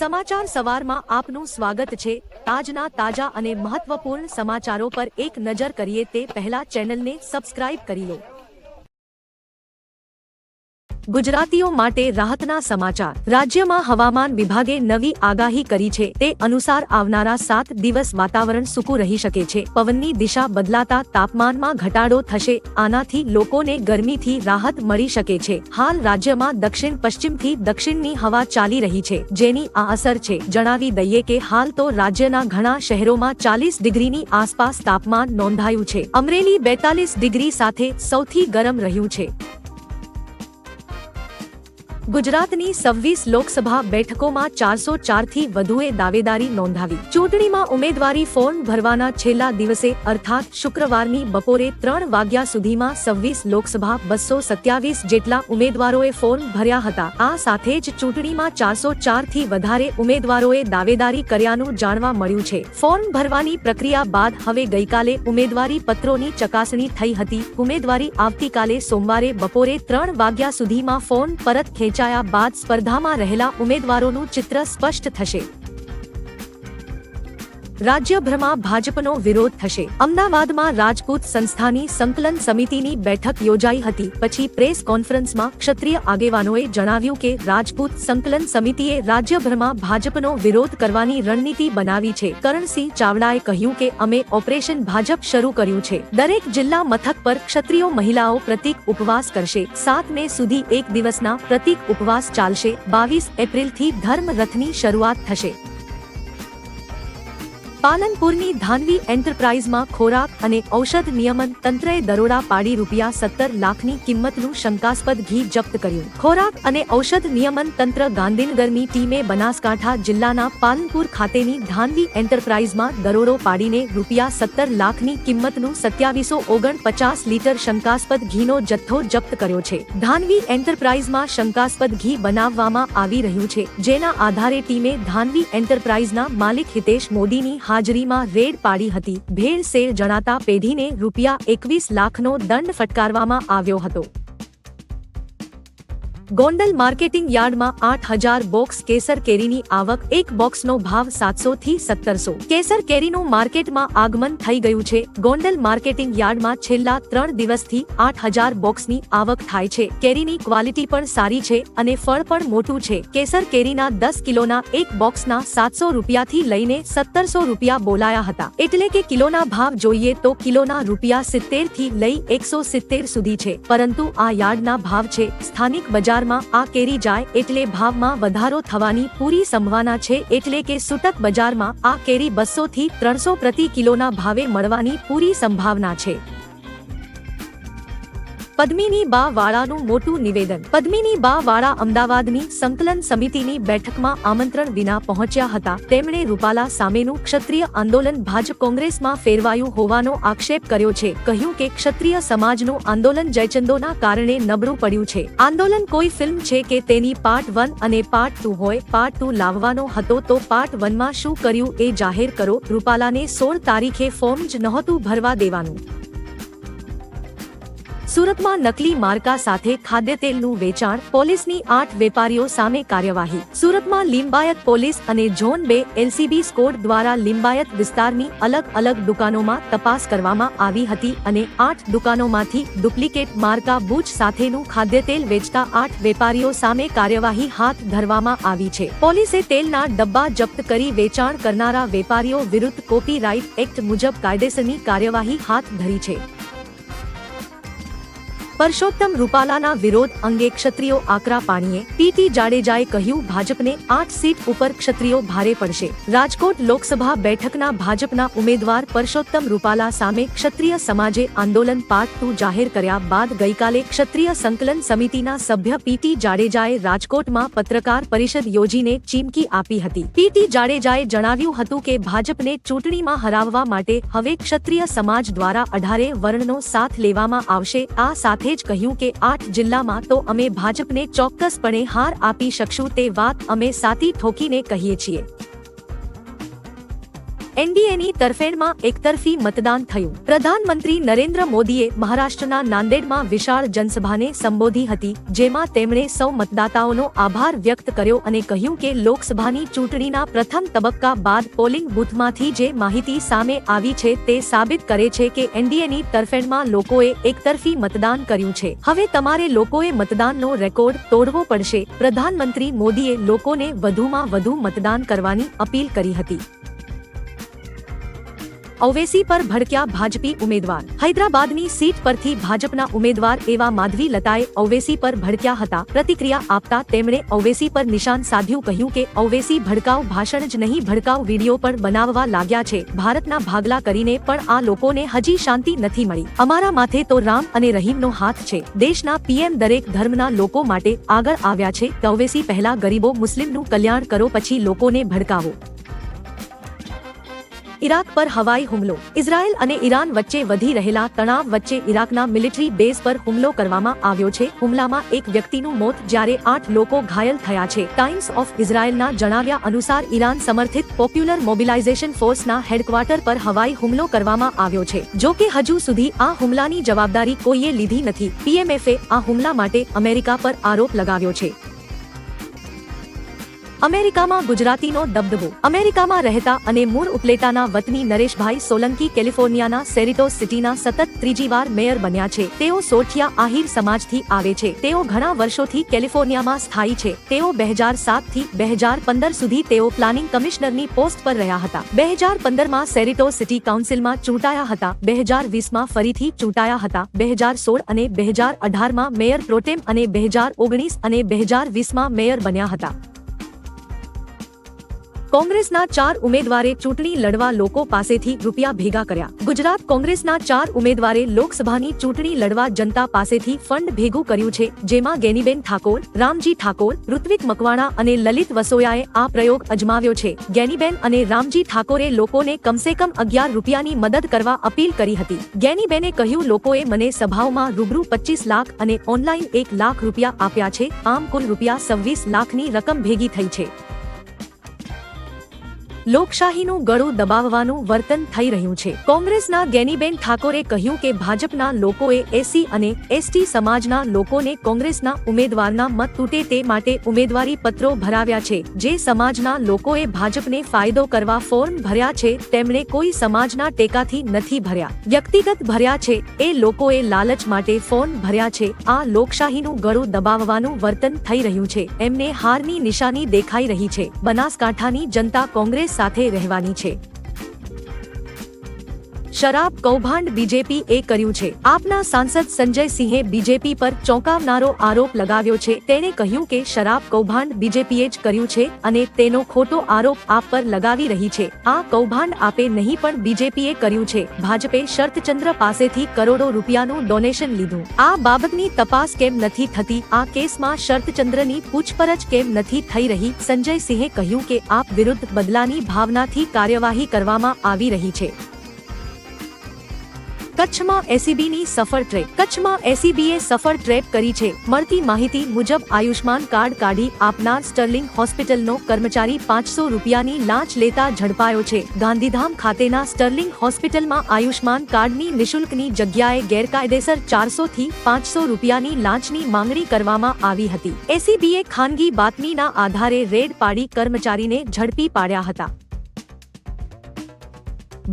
સમાચાર સવારમાં આપનું સ્વાગત છે। આજના તાજા અને મહત્વપૂર્ણ સમાચારો પર એક નજર કરીએ તે પહેલા ચેનલને સબસ્ક્રાઇબ કરી લો। ગુજરાતીઓ માટે રાહતના સમાચાર। રાજ્યમાં હવામાન વિભાગે નવી આગાહી કરી છે। તે અનુસાર આવનારા 7 દિવસ વાતાવરણ સૂકું રહી શકે છે। પવનની દિશા બદલાતા તાપમાનમાં ઘટાડો થશે। આનાથી લોકોને ગરમીથી રાહત મળી શકે છે। હાલ રાજ્યમાં દક્ષિણ પશ્ચિમથી દક્ષિણની હવા ચાલી રહી છે, જેની આ અસર છે। જણાવી દઈએ કે હાલ તો રાજ્યના ઘણા શહેરોમાં 40 ડિગ્રીની આસપાસ તાપમાન નોંધાયું છે। અમરેલી 42 ડિગ્રી સાથે સૌથી ગરમ રહ્યું છે। ગુજરાતની 26 લોકસભા બેઠકોમાં 404 થી વધુએ દાવેદારી નોંધાવી। ચૂંટણીમાં ઉમેદવારી ફોર્મ ભરવાના છેલ્લા દિવસે અર્થાત શુક્રવારની બપોરે 3 વાગ્યા સુધીમાં 26 લોકસભા 227 જેટલા ઉમેદવારોએ ફોર્મ ભર્યા હતા। આ સાથે જ ચૂંટણીમાં 404 થી વધારે ઉમેદવારોએ દાવેદારી કર્યાનું જાણવા મળ્યું છે। ફોર્મ ભરવાની પ્રક્રિયા બાદ હવે ગઈકાલે ઉમેદવારી પત્રોની ચકાસણી થઈ હતી। ઉમેદવારી આવતીકાલે સોમવારે બપોરે 3 વાગ્યા સુધીમાં ફોર્મ પરત ખેંચાયા બાદ સ્પર્ધામાં રહેલા ઉમેદવારોનું ચિત્ર સ્પષ્ટ થશે। રાજ્યભરમાં ભાજપનો વિરોધ થશે। અમદાવાદમાં રાજપૂત સંસ્થાની સંકલન સમિતિની બેઠક યોજાઈ હતી। પછી પ્રેસ કોન્ફરન્સમાં ક્ષત્રિય આગેવાનોએ જણાવ્યું કે રાજપૂત સંકલન સમિતિએ રાજ્યભરમાં ભાજપનો વિરોધ કરવાની રણનીતિ બનાવી છે। કરણસિંહ ચાવડાએ કહ્યું કે અમે ઓપરેશન ભાજપ શરૂ કર્યું છે। દરેક જિલ્લા મથક પર ક્ષત્રિય મહિલાઓ પ્રતીક ઉપવાસ કરશે। 7 મે સુધી એક દિવસના પ્રતીક ઉપવાસ ચાલશે। 22 એપ્રિલથી ધર્મ રથની શરૂઆત થશે। પાલનપુરની ધાનવી એન્ટરપ્રાઇઝમાં ખોરાક અને ઔષધ નિયમન તંત્રએ દરોડા પાડી ₹17 લાખની કિંમતનું શંકાસ્પદ ઘી જપ્ત કર્યું। ખોરાક અને ઔષધ નિયમન તંત્ર ગાંધીનગરની ટીમે બનાસકાંઠા જિલ્લાના પાલનપુર ખાતેની ધાનવી એન્ટરપ્રાઇઝમાં દરોડો પાડીને ₹17 લાખની કિંમતનું 2749 લીટર શંકાસ્પદ ઘીનો જથ્થો જપ્ત કર્યો છે। ધાનવી એન્ટરપ્રાઇઝમાં શંકાસ્પદ ઘી બનાવવામાં આવી રહ્યું છે, જેના આધારે ટીમે ધાનવી એન્ટરપ્રાઇઝના માલિક હિતેશ મોદીની હાજરીમાં રેડ પાડી હતી। ભેળસેળ જણાતા પેઢીને ₹21 લાખનો દંડ ફટકારવામાં આવ્યો હતો। ગોંડલ માર્કેટિંગ યાર્ડમાં 8000 બોક્સ કેસર કેરીની આવક। એક બોક્સનો ભાવ 700 થી 1700। કેસર કેરીનું માર્કેટમાં આગમન થઈ ગયું છે। ગોંડલ માર્કેટિંગ યાર્ડમાં છેલ્લા 3 દિવસથી 8000 બોક્સની આવક થાય છે। કેરીની ક્વોલિટી પણ સારી છે અને ફળ પણ મોટું છે। કેસર કેરીના 10 કિલોના એક બોક્સના ₹700 થી લઈને ₹1700 બોલાયા હતા। એટલે કે કિલોના ભાવ જોઈએ તો કિલોના ₹70 થી લઈ 170 સુધી છે। પરંતુ આ યાર્ડના ભાવ છે। સ્થાનિક બજાર આ કેરી જાય એટલે ભાવમાં વધારો થવાની પૂરી સંભાવના છે। એટલે કે સૂટક બજારમાં આ કેરી 200 થી 300 પ્રતિ કિલોના ભાવે મળવાની પૂરી સંભાવના છે। પદ્મિની બા વાળાનું મોટું નિવેદન। પદ્મિની બા વાળા અમદાવાદની સંકલન સમિતિની બેઠકમાં આમંત્રણ વિના પહોંચ્યા હતા। તેમણે રૂપાલા સામેનું ક્ષત્રિય આંદોલન ભાજપ કોંગ્રેસમાં ફેરવાયું હોવાનો આક્ષેપ કર્યો છે। કહ્યું કે ક્ષત્રિય સમાજનું આંદોલન જયચંદોના કારણે નબળું પડ્યું છે। આંદોલન કોઈ ફિલ્મ છે કે તેની પાર્ટ 1 અને પાર્ટ 2 હોય। પાર્ટ 2 લાવવાનો હતો તો પાર્ટ 1માં શું કર્યું એ જાહેર કરો। રૂપાલાને 16 તારીખે ફોર્મ જ નહોતું ભરવા દેવાનું। સુરતમાં નકલી માર્કા સાથે ખાદ્યતેલનું વેચાણ। પોલીસની 8 વેપારીઓ સામે કાર્યવાહી। સુરતમાં લિંબાયત પોલીસ અને ઝોન 2 એલસીબી સ્કોડ દ્વારા લિંબાયત વિસ્તારની અલગ અલગ દુકાનોમાં તપાસ કરવામાં આવી હતી અને 8 દુકાનોમાંથી ડુપ્લિકેટ માર્કા બૂચ સાથેનું ખાદ્યતેલ વેચતા 8 વેપારીઓ સામે કાર્યવાહી હાથ ધરવામાં આવી છે। પોલીસે તેલના ડબ્બા જપ્ત કરી વેચાણ કરનારા વેપારીઓ વિરુદ્ધ કોપીરાઇટ એક્ટ મુજબ કાયદેસરની કાર્યવાહી હાથ ધરી છે। પરસોત્તમ રૂપાલાના વિરોધ અંગે ક્ષત્રિયો આકરા પાણીએ। પીટી જાડેજાએ કહ્યું ભાજપને 8 સીટ ઉપર ક્ષત્રિયો ભારે પડશે। રાજકોટ લોકસભા બેઠકના ભાજપના ઉમેદવાર પરસોત્તમ રૂપાલા સામે ક્ષત્રિય સમાજે આંદોલન પાર્ટ 2 જાહેર કર્યા બાદ ગઈકાલે ક્ષત્રિય સંકલન સમિતિના સભ્ય પીટી જાડેજાએ રાજકોટમાં પત્રકાર પરિષદ યોજીને ચીમકી આપી હતી। પીટી જાડેજાએ જણાવ્યું હતું કે ભાજપને ચૂંટણીમાં હરાવવા માટે હવે ક્ષત્રિય સમાજ દ્વારા 18 વર્ણનો સાથ લેવામાં આવશે। આ સાથે જ કહ્યું કે 8 જિલ્લામાં તો અમે ભાજપને ચોક્કસપણે હાર આપી શકશું। તે વાત અમે સાતી ઠોકીને કહીએ છીએ। એનડીએની તરફેણમાં એકતરફી મતદાન થયું. પ્રધાનમંત્રી નરેન્દ્ર મોદીએ મહારાષ્ટ્રના નાંદેડમાં વિશાળ જનસભાને સંબોધી હતી, જેમાં તેમણે સૌ મતદાતાઓનો આભાર વ્યક્ત કર્યો અને કહ્યું કે લોકસભાની ચૂંટણીના પ્રથમ તબક્કા બાદ પોલિંગ બૂથમાંથી જે માહિતી સામે આવી છે તે સાબિત કરે છે કે એનડીએની તરફેણમાં લોકોએ એકતરફી મતદાન કર્યું છે. હવે તમારે લોકોએ મતદાનનો રેકોર્ડ તોડવો પડશે. પ્રધાનમંત્રી મોદીએ લોકોને વધુમાં વધુ મતદાન કરવાની અપીલ કરી હતી. ઓવૈસી પર ભડક્યા ભાજપી ઉમેદવાર. હૈદરાબાદની સીટ પરથી ભાજપના ઉમેદવાર એવા માધવી લતાએ ઓવૈસી પર ભડક્યા હતા. પ્રતિક્રિયા આપતા તેમણે ઓવૈસી પર નિશાન સાધ્યું, કહ્યું કે ઓવૈસી ભડકાઉ ભાષણ જ નહીં, ભડકાઉ વિડીયો પણ બનાવવા લાગ્યા છે. ભારતના ભાગલા કરીને પણ આ લોકોને હજી શાંતિ નથી મળી. અમારા માથે તો રામ અને રહીમનો હાથ છે. દેશના પીએમ દરેક ધર્મના લોકો માટે આગળ આવ્યા છે. ઓવૈસી પહેલા ગરીબો મુસ્લિમનું કલ્યાણ કરો, પછી લોકોને ભડકાવો. ઇરાક પર હવાઈ હુમલો. ઇઝરાયલ અને ઈરાન વચ્ચે વધી રહેલા તણાવ વચ્ચે ઇરાકના મિલિટરી બેઝ પર હુમલો કરવામાં આવ્યો છે. હુમલામાં એક વ્યક્તિનું મોત જ્યારે 8 લોકો ઘાયલ થયા છે. ટાઈમ્સ ઓફ ઇઝરાયલના જણાવ્યા અનુસાર ઈરાન સમર્થિત પોપ્યુલર મોબિલાઇઝેશન ફોર્સના હેડક્વાર્ટર પર હવાઈ હુમલો કરવામાં આવ્યો છે. જો કે હજુ સુધી આ હુમલાની જવાબદારી કોઈએ લીધી નથી. પીએમએફે આ હુમલા માટે અમેરિકા પર આરોપ લગાવ્યો છે. અમેરિકામાં ગુજરાતીનો દબદબો. અમેરિકામાં રહેતા અને મૂળ ઉપલેટાના વતની નરેશભાઈ સોલંકી કેલિફોર્નિયાના સેરિટો સિટીના સતત ત્રીજી વાર મેયર બન્યા છે. તેઓ સોઠિયા આહિર સમાજથી આવે છે. તેઓ ઘણા વર્ષોથી કેલિફોર્નિયામાં સ્થાયી છે. તેઓ 2007 થી 2015 સુધી તેઓ પ્લાનિંગ કમિશનરની પોસ્ટ પર રહ્યા હતા. 2015માં સેરિટો સિટી કાઉન્સિલમાં ચૂંટાયા હતા. 2020માં ફરીથી ચૂંટાયા હતા. 2016 અને 2018માં મેયર પ્રોટેમ અને 2019 અને 2020માં મેયર બન્યા હતા. કોંગ્રેસના 4 ઉમેદવારે ચૂંટણી લડવા લોકો પાસેથી રૂપિયા ભેગા કર્યા. ગુજરાત કોંગ્રેસના 4 ઉમેદવારે લોકસભાની ચૂંટણી લડવા જનતા પાસેથી ફંડ ભેગું કર્યું છે, જેમાં ગેનીબેન ઠાકોર, રામજી ઠાકોર, ઋત્વિક મકવાણા અને લલિત વસોયાએ આ પ્રયોગ અજમાવ્યો છે. ગેનીબેન અને રામજી ઠાકોરે લોકોને કમસેકમ 11 રૂપિયાની મદદ કરવા અપીલ કરી હતી. ગેનીબેને કહ્યું, લોકોએ મને સભાઓમાં રૂબરૂ 25 લાખ અને ઓનલાઈન 1 લાખ રૂપિયા આપ્યા છે. આમ કુલ રૂપિયા 26 લાખની રકમ ભેગી થઈ છે. લોકશાહીનું ગળું દબાવવાનું વર્તન થઈ રહ્યું છે. કોંગ્રેસના ગેનીબેન ઠાકોરે કહ્યું કે ભાજપના લોકોએ એસસી અને એસટી સમાજના લોકોને કોંગ્રેસના ઉમેદવારના મત તૂટે તે માટે ઉમેદવારી પત્રો ભરાવ્યા છે. જે સમાજના લોકોએ ભાજપને ફાયદો કરવા ફોર્મ ભર્યા છે, તેમણે કોઈ સમાજના ટેકાથી નથી ભર્યા, વ્યક્તિગત ભર્યા છે. એ લોકોએ લાલચ માટે ફોર્મ ભર્યા છે. આ લોકશાહીનું ગળું દબાવવાનું વર્તન થઈ રહ્યું છે. એમને હારની નિશાની દેખાઈ રહી છે. બનાસકાંઠાની જનતા કોંગ્રેસ સાથે રહેવાની છે. શરાબ કૌભાંડ બીજેપી એ કર્યું છે. આપના સાંસદ સંજય સિંહે બીજેપી પર ચોંકાવનારો આરોપ લગાવ્યો છે. તેણે કહ્યું કે શરાબ કૌભાંડ બીજેપીએ જ કર્યું છે અને તેનો ખોટો આરોપ આપ પર લગાવી રહી છે. આ કૌભાંડ આપે નહીં પણ બીજેપીએ કર્યું છે. ભાજપે શરતચંદ્ર પાસેથી કરોડો રૂપિયાનું ડોનેશન લીધું. આ બાબતની તપાસ કેમ નથી થતી? આ કેસમાં શરતચંદ્રની પૂછપરછ કેમ નથી થઈ રહી? સંજય સિંહે કહ્યું કે આપ વિરુદ્ધ બદલાની ભાવનાથી કાર્યવાહી કરવામાં આવી રહી છે. કચ્છમાં એસીબીની સફળ ટ્રેપ. કચ્છમાં એસીબીએ સફળ ટ્રેપ કરી છે. મળતી માહિતી મુજબ આયુષ્માન કાર્ડ કાઢી આપનાર સ્ટર્લિંગ હોસ્પિટલનો કર્મચારી 500 રૂપિયાની લાંચ લેતા ઝડપાયો છે. ગાંધીધામ ખાતેના સ્ટર્લિંગ હોસ્પિટલમાં આયુષ્માન કાર્ડની નિઃશુલ્કની જગ્યાએ ગેરકાયદેસર 400 થી 500 રૂપિયાની લાંચની માંગણી કરવામાં આવી હતી. એસીબીએ ખાનગી બાતમીના આધારે રેડ પાડી કર્મચારીને ઝડપી પાડ્યા હતા.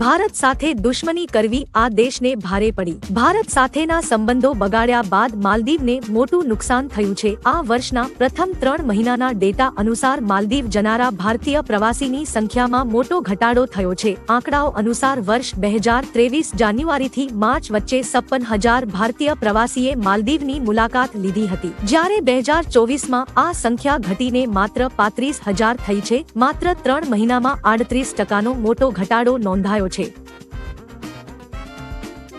ભારત સાથે દુશ્મની કરવી આ દેશને ભારે પડી. ભારત સાથેના સંબંધો બગાડ્યા બાદ માલદીવને મોટું નુકસાન થયું છે. આ વર્ષના પ્રથમ 3 મહિનાના ડેટા અનુસાર માલદીવ જનારા ભારતીય પ્રવાસીની સંખ્યામાં મોટો ઘટાડો થયો છે. આંકડાઓ અનુસાર વર્ષ 2023 જાન્યુઆરીથી માર્ચ વચ્ચે 56,000 ભારતીય પ્રવાસીએ માલદીવની મુલાકાત લીધી હતી, જ્યારે 2024માં આ સંખ્યા ઘટીને માત્ર 35,000 થઈ છે. માત્ર 3 મહિનામાં 38% મોટો ઘટાડો નોંધાયો છે.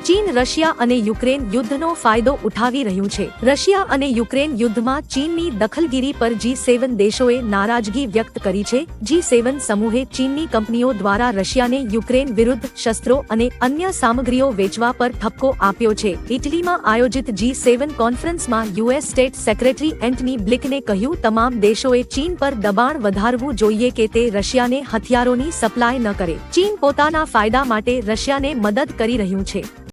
ચીન રશિયા અને યુક્રેન યુદ્ધનો ફાયદો ઉઠાવી રહ્યું છે. રશિયા અને યુક્રેન યુદ્ધમાં ચીનની દખલગીરી પર G7 દેશોએ નારાજગી વ્યક્ત કરી છે. G7 સમૂહે ચીનની કંપનીઓ દ્વારા રશિયાને યુક્રેન વિરુદ્ધ શસ્ત્રો અને અન્ય સામગ્રીઓ વેચવા પર ઠપકો આપ્યો છે. ઇટલીમાં આયોજિત G7 કોન્ફરન્સમાં યુએસ સ્ટેટ સેક્રેટરી એન્ટની બ્લિકને કહ્યું, તમામ દેશોએ ચીન પર દબાણ વધારવું જોઈએ કે તે રશિયાને હથિયારોની સપ્લાય ન કરે. ચીન પોતાના ફાયદા માટે રશિયાને મદદ કરી રહ્યું છે.